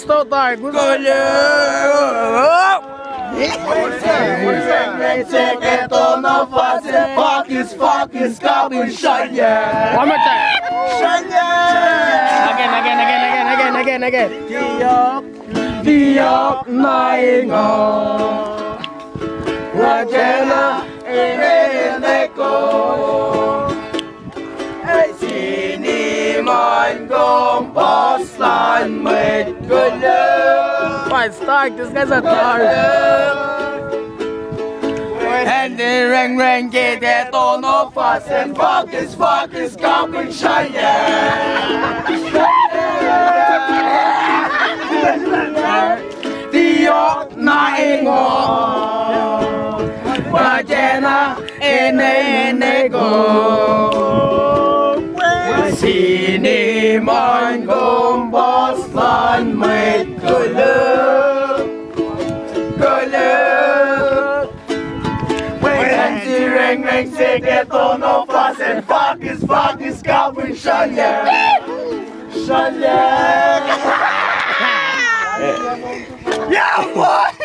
so dark. Good luck. Fuck Shawtayelu. One more time. Shawtayelu. Again. Diok naingo. Wajena eneko. Ai sini man gom poslan mit gulu. Fine, start. This guy's a dark. And the ring get that on no fuss and fuck is coming Shawtayelu. Diok naingo. Wajena eneko. Sini man gom poslan mit gulu. Ring, say get on no fuss and fuck is coming Shawtayelu. Yeah, what?